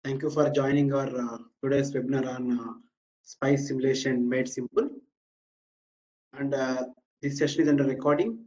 Thank you for joining our today's webinar on spice simulation made simple. And this session is under recording.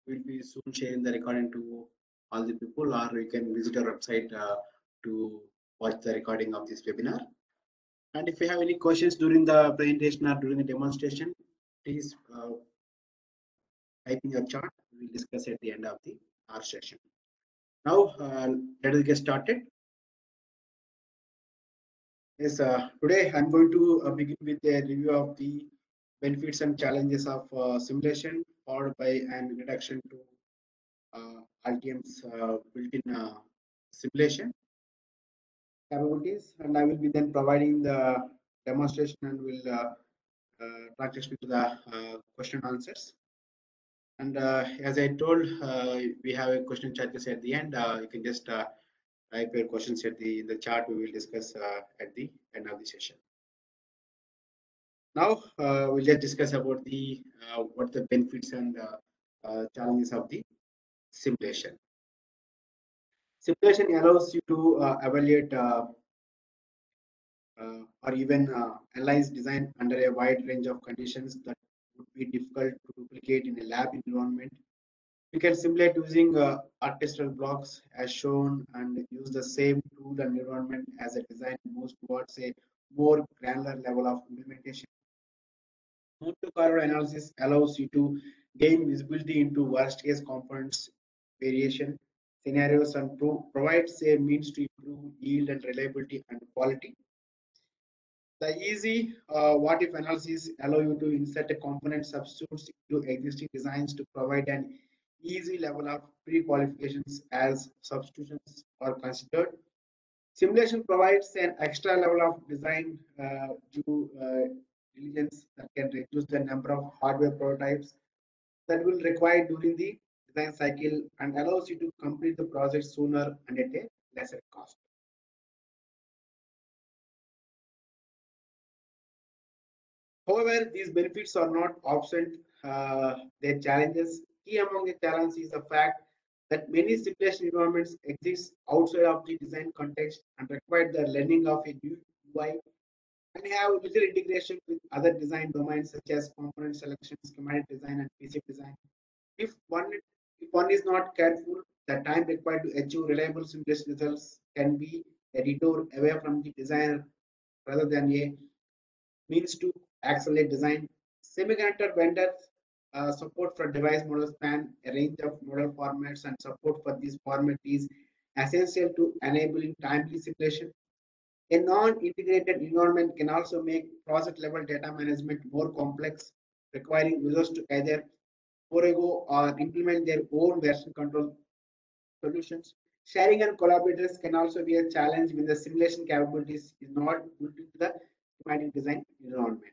We'll be soon sharing the recording to all the people, or you can visit our website to watch the recording of this webinar. And if you have any questions during the presentation or during the demonstration, please type in your chat. We'll discuss at the end of our session. Now, let us get started. Yes, today I'm going to begin with a review of the benefits and challenges of simulation, followed by an introduction to Altium's built-in simulation capabilities, and I will be then providing the demonstration and will transition to the question and answers. And as I told, we have a question chat at the end. You can just type your questions at the chat. We will discuss at the end of the session. Now we'll just discuss about the what the benefits and challenges of the simulation. Simulation allows you to evaluate or even analyze design under a wide range of conditions that would be difficult to duplicate in a lab environment. You can simulate using architectural blocks as shown and use the same tool and environment as a design moves towards a more granular level of implementation. Mode to corridor analysis allows you to gain visibility into worst case components variation scenarios and provides a means to improve yield and reliability and quality. The easy what if analysis allow you to insert a component substitutes into existing designs to provide an easy level of pre-qualifications as substitutions are considered. Simulation provides an extra level of design due diligence that can reduce the number of hardware prototypes that will require during the design cycle and allows you to complete the project sooner and at a lesser cost. However, these benefits are not absent their challenges. Key among the challenges is the fact that many simulation environments exist outside of the design context and require the learning of a new UI and have little integration with other design domains such as component selection, schematic design, and PCB design. If one is not careful, the time required to achieve reliable simulation results can be a detour away from the designer rather than a means to accelerate design. Semiconductor vendors support for device model span, a range of model formats, and support for this format is essential to enabling timely simulation. A non-integrated environment can also make project-level data management more complex, requiring users to either forego or implement their own version control solutions. Sharing and collaborators can also be a challenge when the simulation capabilities is not built into the schematic design environment.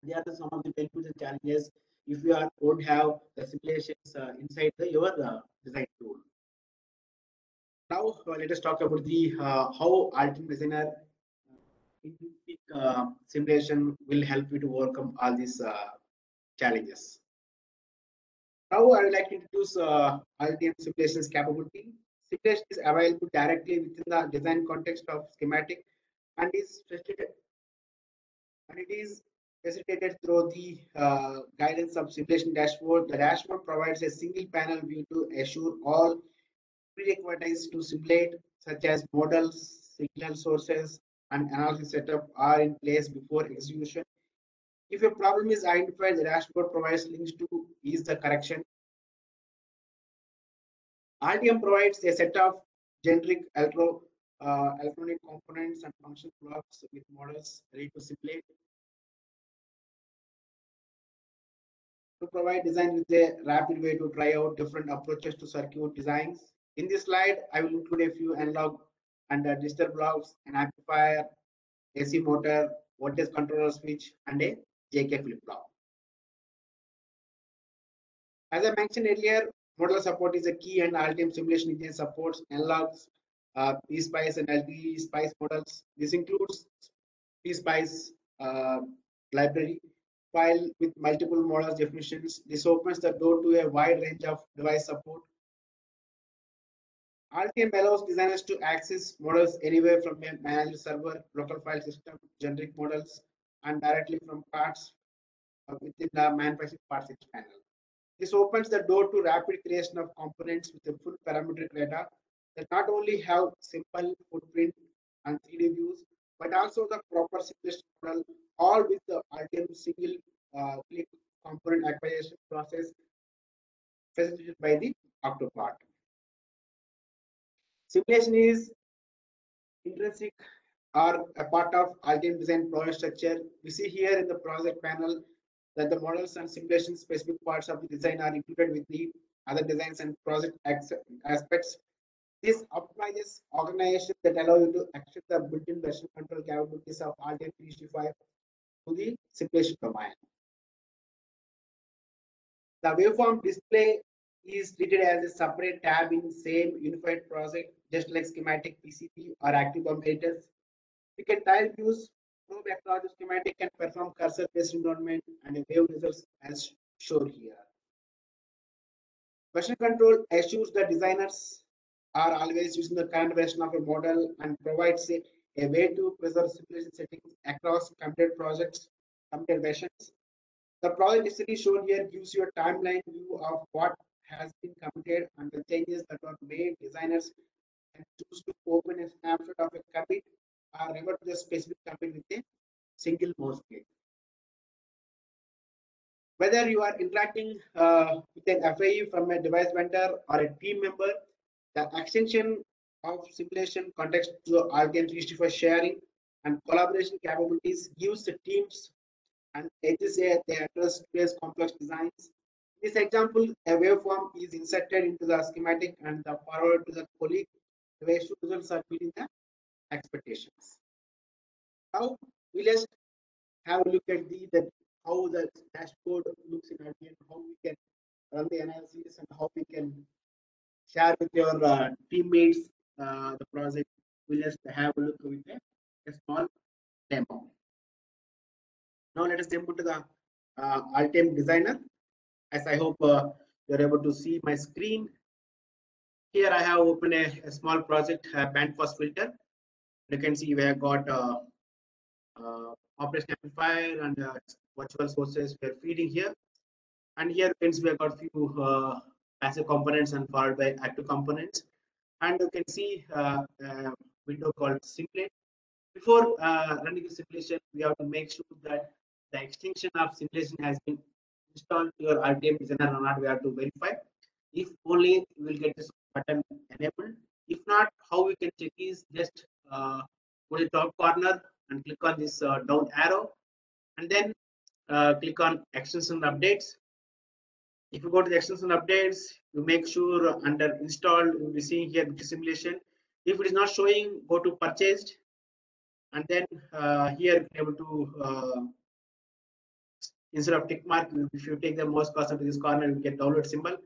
They are some of the benefits and challenges if you don't have the simulations inside your design tool. Now let us talk about the how Altium Designer simulation will help you to overcome all these challenges. Now I would like to introduce Altium simulations capability. Simulation is available directly within the design context of schematic and is facilitated through the guidance of simulation dashboard. The dashboard provides a single panel view to assure all prerequisites to simulate, such as models, signal sources, and analysis setup are in place before execution. If a problem is identified, the dashboard provides links to ease the correction. Altium provides a set of generic electronic components and function blocks with models ready to simulate. To provide design with a rapid way to try out different approaches to circuit designs. In this slide, I will include a few analog and digital blocks, an amplifier, AC motor, voltage controller switch, and a JK flip-flop. As I mentioned earlier, modular support is a key, and Altium simulation engine supports analogs, PSpice and LTE Spice models. This includes PSpice library file with multiple models definitions. This opens the door to a wide range of device support. RTM allows designers to access models anywhere from a managed server, local file system, generic models, and directly from parts within the manufacturing parts panel. This opens the door to rapid creation of components with a full parametric data that not only have simple footprint and 3D views, but also the proper simplest model, all with the RTM single click component acquisition process facilitated by the Octopart. Simulation is intrinsic or a part of RTM design project structure. We see here in the project panel that the models and simulation specific parts of the design are included with the other designs and project aspects. This optimizes organization that allow you to access the built-in version control capabilities of RTM 365 to the simulation domain. The waveform display is treated as a separate tab in same unified project, just like schematic PCB or active competitors. We can tile views, probe across the schematic, and perform cursor-based environment and a wave results as shown here. Version control assures that designers are always using the current version of a model and provides a way to preserve simulation settings across computer projects, computer versions. The project history shown here gives you a timeline view of what has been committed and the changes that were made. Designers can choose to open a snapshot of a commit or revert to the specific commit with a single mouse click. Whether you are interacting with an FAE from a device vendor or a team member, the extension of simulation context to RTM 365 sharing and collaboration capabilities gives the teams and edges they address today's complex designs. In this example, a waveform is inserted into the schematic and the forward to the colleague. The way results are meeting the expectations. Now, we let's have a look at the how the dashboard looks in RTM, how we can run the analysis, and how we can share with your teammates the project. We'll just have a look with a small demo. Now let us jump into the RTM designer. As I hope you're able to see my screen. Here I have opened a small project, bandpass filter. You can see we have got operation amplifier and virtual sources we are feeding here. And here we have got few passive components and followed by active components. And you can see a window called simulate. Before running the simulation, we have to make sure that the extension of simulation has been installed to your RTM designer or not. We have to verify. If only we will get this button enabled. If not, how we can check is just go to the top corner and click on this down arrow, and then click on extension updates. If you go to the extension updates, you make sure under installed, you'll be seeing here simulation. If it is not showing, go to purchased, and then here you're able to instead of tick mark, if you take the mouse cursor to this corner, you get download symbol.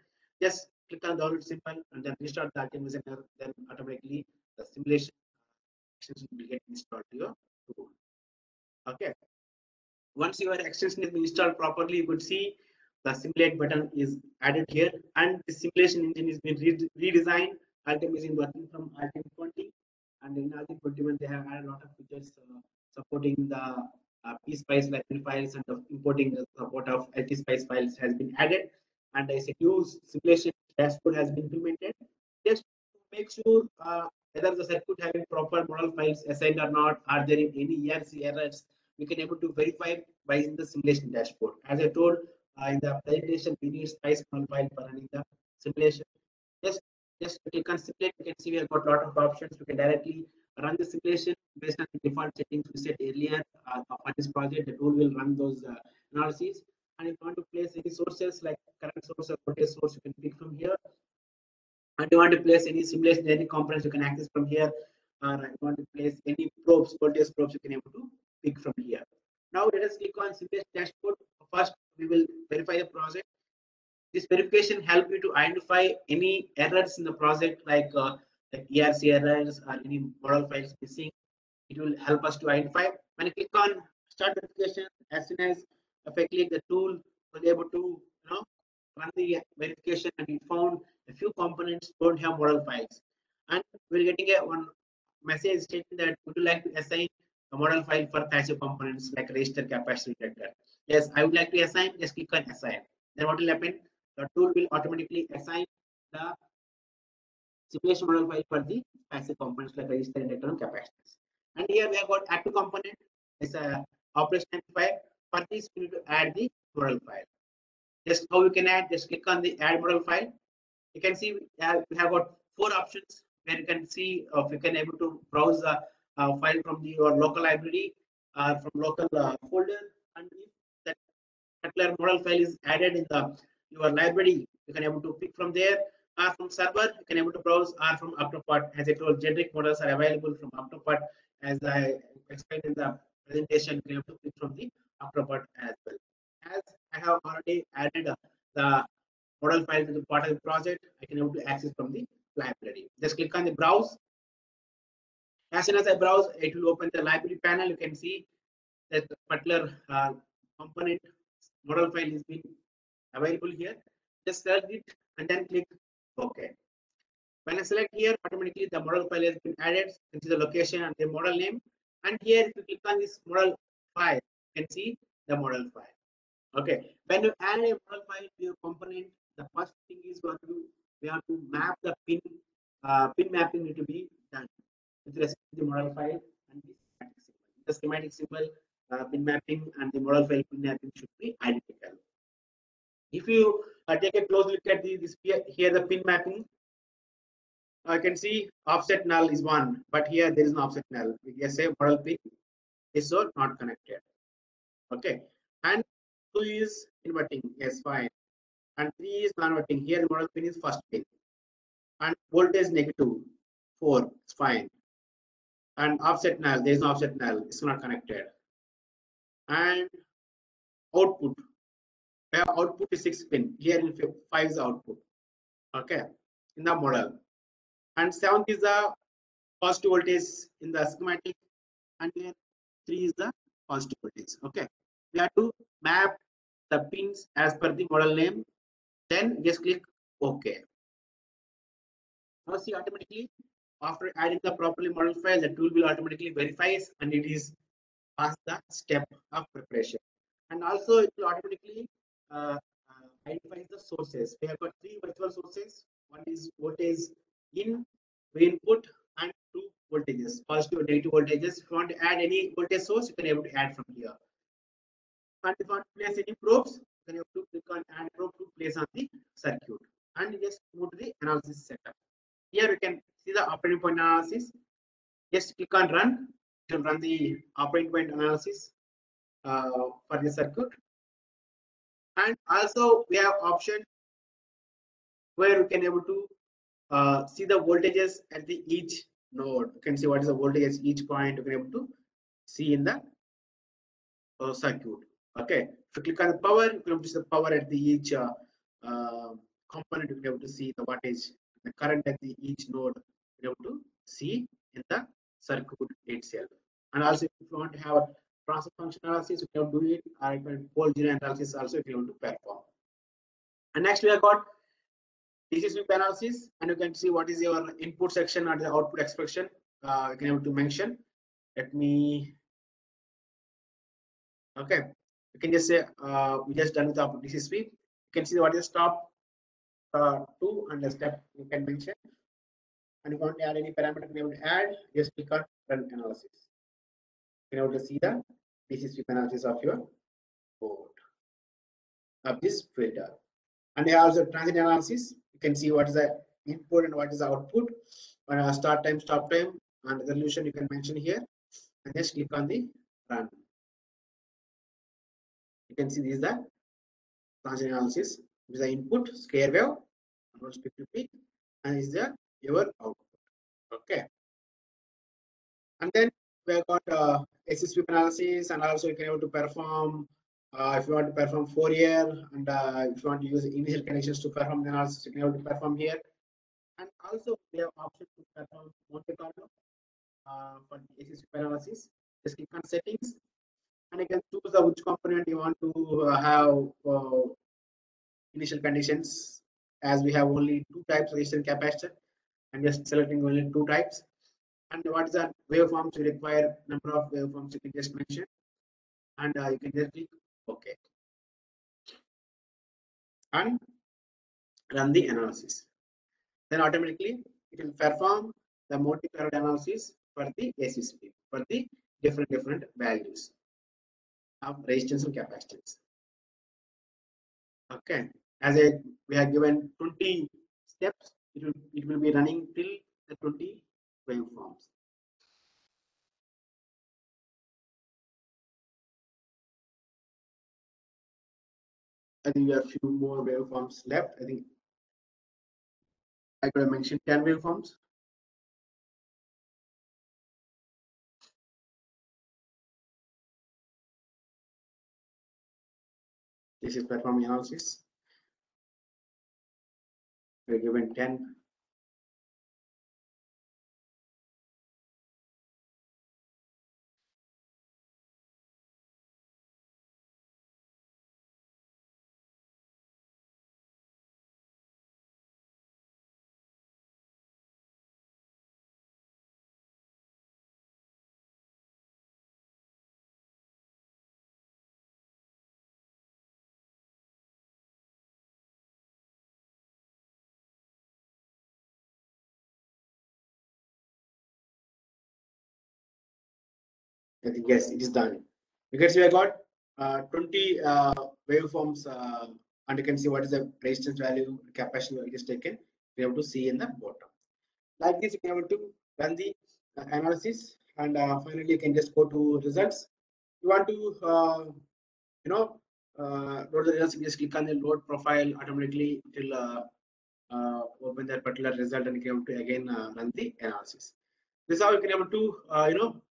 Just click on download symbol and then restart the RTM designer. Then automatically the simulation extension will get installed to your tool. Okay. Once your extension is installed properly, you could see the simulate button is added here, and the simulation engine is being redesigned. RTM is working from RTM 20, and in RTM 21 they have added a lot of features supporting the PSpice library files, and importing the support of LTSpice files has been added, and as a new simulation dashboard has been implemented. Just to make sure whether the circuit having proper model files assigned or not, are there any ERC errors, we can able to verify by using the simulation dashboard. As I told in the presentation, we need spice model file for running the simulation. Just click on simulate. You can see we have got a lot of options. We can directly run the simulation based on the default settings we set earlier on this project. The tool will run those analyses. And if you want to place any sources like current source or voltage source, you can pick from here. And you want to place any simulation, any components, you can access from here. Or you want to place any probes, voltage probes, you can able to pick from here. Now let us click on simulation dashboard. First, we will verify the project. This verification help you to identify any errors in the project, like ERC errors or any model files missing. It will help us to identify. When you click on start verification, as soon as if I click the tool, we'll be able to run the verification, and we found a few components don't have model files. and we're getting a one message stating that would you like to assign a model file for passive components like resistor, capacitor, detector. Yes, I would like to assign. Just click on assign. Then what will happen? The tool will automatically assign the simulation model file for the passive components like resistor, detector, and capacitors. And here we have got active component is a operation amplifier. For this, we need to add the model file. Just how you can add, just click on the add model file. You can see we have got 4 options where you can see if you can able to browse the file from your local library from local folder, and if that particular model file is added in the your library, you can able to pick from there, or from server you can able to browse, or from Octopart. As I told, generic models are available from Octopart. As I explained in the presentation, you can able to pick from the Octopart as well. As I have already added the model file to the part of the project, I can able to access from the library. Just click on the browse. As soon as I browse, it will open the library panel. You can see that particular component model file is being available here. Just select it and then click OK. When I select here, automatically the model file has been added into the location and the model name. And here, if you click on this model file, you can see the model file. Okay, when you add a model file to your component, the first thing is we have to map the pin mapping need to be done with respect to the model file and the schematic symbol. The schematic symbol, pin mapping, and the model file pin mapping should be identical. If you take a close look at this here the pin mapping, I can see offset null is 1, but here there is no offset null. We just say model pin is so not connected. Okay, and 2 is inverting. Yes, fine. And 3 is non-inverting. Here the model pin is first pin, and voltage -4. It's fine. And offset null, there is no offset null. It's not connected. And output, where output is 6 pin. Here in 5 is the output. Okay, in the model. And 7th is the positive voltage in the schematic, and here 3 is the positive voltage. Okay, we have to map the pins as per the model name. Then just click OK. Now see, automatically after adding the properly model file, the tool will automatically verifies and it is past the step of preparation. And also it will automatically identifies the sources. We have got 3 virtual sources. One is voltage in input and 2 voltages, positive and negative voltages. If you want to add any voltage source, you can able to add from here. And if you want to place any probes, then you have to click on add probe to place on the circuit, and just move to the analysis setup. Here we can see the operating point analysis. Just click on run to run the operating point analysis for the circuit. And also we have option where we can able to see the voltages at the each node. You can see what is the voltage at each point. You can able to see in the circuit. Okay, if you click on the power, you can able to see the power at the each component. You can able to see the wattage, the current at the each node. You can able to see in the circuit itself. And also, if you want to have a transfer function analysis, you can do it. Or you can pole general analysis also if you want to perform. And next we have got DC sweep analysis, and you can see what is your input section and the output expression. You can able to mention. Let me. Okay, you can just say we just done with the DC sweep. You can see what is stop 2 and the step you can mention. And if you want to add any parameter, you can able to add. Just click on run analysis. You can able to see the DC sweep analysis of your board of this filter. And here also transient analysis. You can see what is the input and what is the output. Start time, stop time, and resolution you can mention here. And just click on the run. You can see this is the transient analysis. This is the input, square wave, peak to peak, and is the your output. Okay. And then we have got AC sweep analysis, and also you can able to perform if you want to perform Fourier, and if you want to use initial conditions to perform the analysis, you can able to perform here. And also we have option to perform Monte Carlo for the AC sweep analysis. Just click on settings, and you can choose the which component you want to have initial conditions. As we have only 2 types, resistor and capacitor, I'm just selecting only two types. And what is the waveforms you require? Number of waveforms you can just mention, and you can just click OK and run the analysis. Then automatically it will perform the multi-parallel analysis for the AC speed for the different values of resistance and capacitance. Okay, as we have given 20 steps, it will be running till the 20 waveforms. I think we have few more waveforms left. I think I could have mentioned 10 waveforms. This is performing analysis. We're given 10. I think yes, it is done. Because we have got 20 waveforms, and you can see what is the resistance value, capacity it is taken. We have to see in the bottom. Like this, you can able to run the analysis, and finally you can just go to results. You want to load the results. You just click on the load profile. Automatically it will open that particular result, and you can able to again run the analysis. This is how you can able to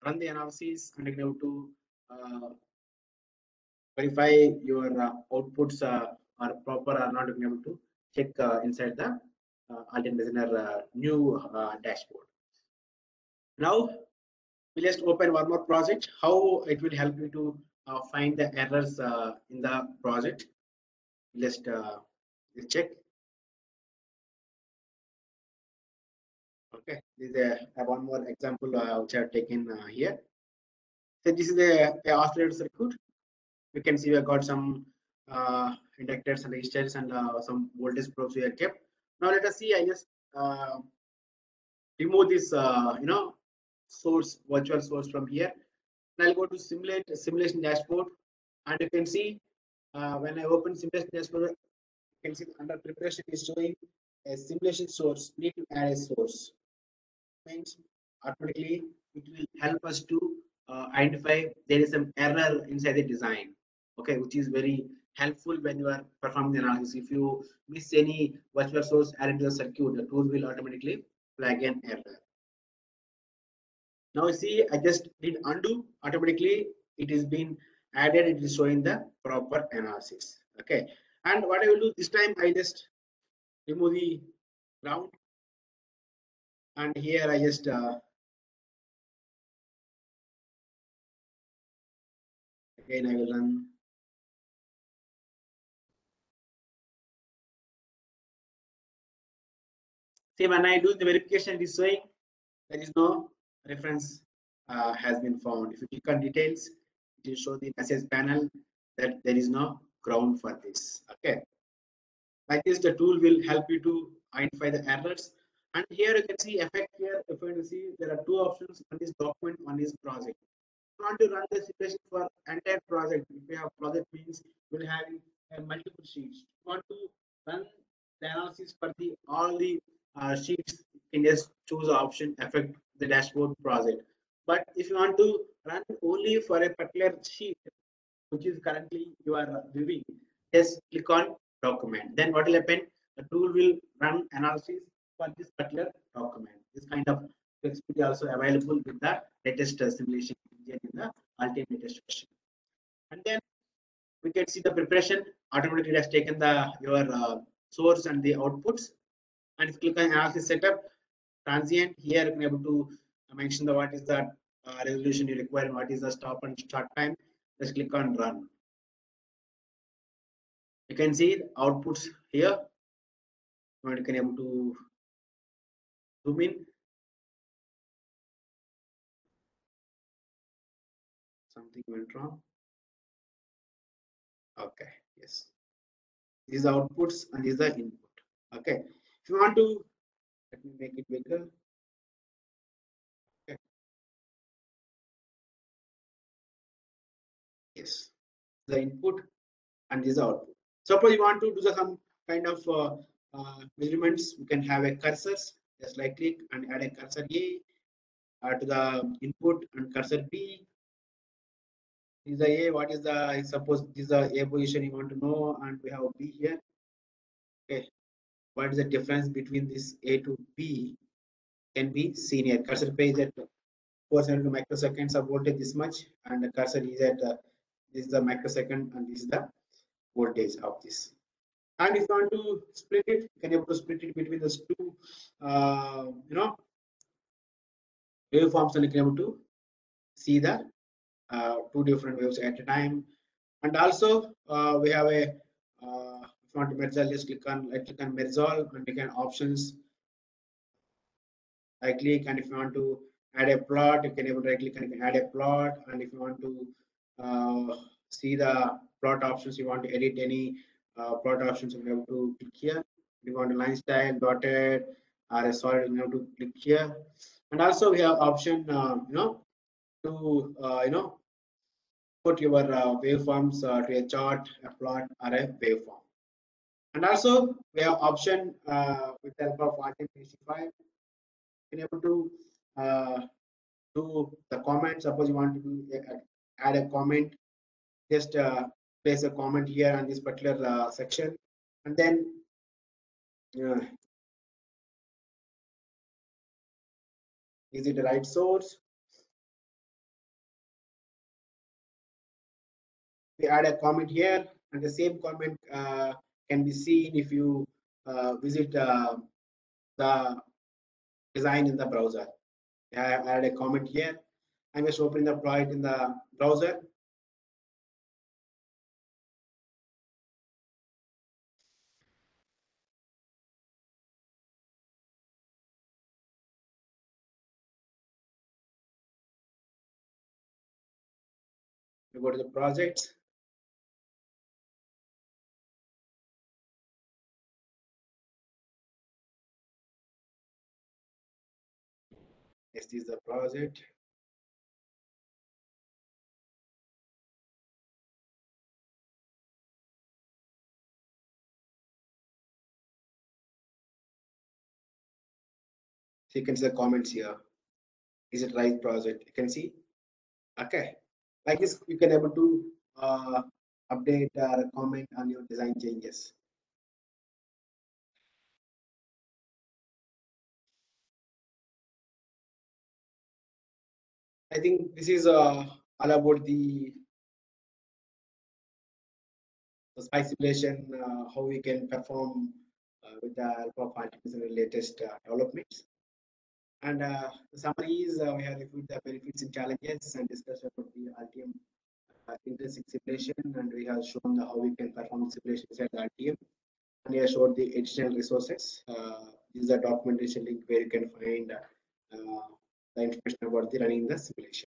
run the analysis, and you can able to verify your outputs are proper or not. You can able to check inside the Altium Designer new dashboard. Now we just open one more project. How it will help you to find the errors in the project. Let's check. Okay, this is one more example which I have taken here. So this is a oscillator circuit. You can see we have got some inductors and resistors and some voltage probes we have kept. Now let us see. I just remove this source, virtual source from here. And I'll go to simulation dashboard, and you can see when I open simulation dashboard, you can see under preparation is showing a simulation source. Need to add a source. Means automatically it will help us to identify there is some error inside the design. Okay, which is very helpful when you are performing the analysis. If you miss any virtual source added to the circuit, the tool will automatically flag an error. Now you see, I just did undo. Automatically it is been added. It is showing the proper analysis. Okay, and what I will do this time, I just remove the ground, and here I just again I will run. See, when I do the verification, it is showing there is no reference has been found. If you click on details, it will show the message panel that there is no ground for this. Okay, like this, the tool will help you to identify the errors. And here you can see effect here. If you see, there are two options: one is document, one is project. If you want to run the simulation for entire project, if you have project means you will have multiple sheets. If you want to run the analysis for the all the sheets, you can just choose the option affect the dashboard project. But if you want to run only for a particular sheet, which is currently you are viewing, just click on document. Then what will happen? The tool will run analysis for this particular document. This kind of flexibility also available with the latest simulation engine in the Altium latest version. And then we can see the preparation. Automatically, it has taken the your source and the outputs. And if you click on analysis setup, transient, here you can be able to mention the what is the resolution you require and what is the stop and start time. Just click on run. You can see outputs here. You can able to zoom in. Something went wrong. Okay, yes. These are outputs and these are input. Okay. If you want to, let me make it bigger. Okay. Yes. The input and these are output. Suppose you want to do some kind of measurements, you can have a cursor. Just like click and add a cursor A to the input and cursor B. This is the A. What is the, suppose this is the A position you want to know, and we have B here. Okay. What is the difference between this A to B can be seen here. Cursor page at 472 microseconds of voltage this much, and the cursor is at this is the microsecond, and this is the voltage of this. And if you want to split it, you can able to split it between those two, waveforms, and you can able to see the two different waves at a time. And also we have a if you want to merge, just click on merge all, and you can options. I click, and if you want to add a plot, you can able to right click and you can add a plot. And if you want to see the plot options, you want to edit any plot options, you have to click here. If you want a line style, dotted, or a solid, you have to click here. And also we have option, to put your waveforms to a chart, a plot, or a waveform. And also we have option with the help of RTM65, you can able to do the comment. Suppose you want to do, add a comment, just place a comment here on this particular section, and then is it the right source? We add a comment here, and the same comment can be seen if you visit the design in the browser. I have added a comment here. I'm just opening the project in the browser. You go to the project. This is the project. So you can see the comments here. Is it right project? You can see. Okay. Like this, you can able to update or comment on your design changes. I think this is all about the SPICE simulation, how we can perform with the help of artificial latest developments. And the summary is we have reviewed the benefits and challenges and discussed about the RTM intrinsic simulation, and we have shown how we can perform simulations at the RTM, and we have showed the additional resources. This is a documentation link where you can find the information about the running the simulation.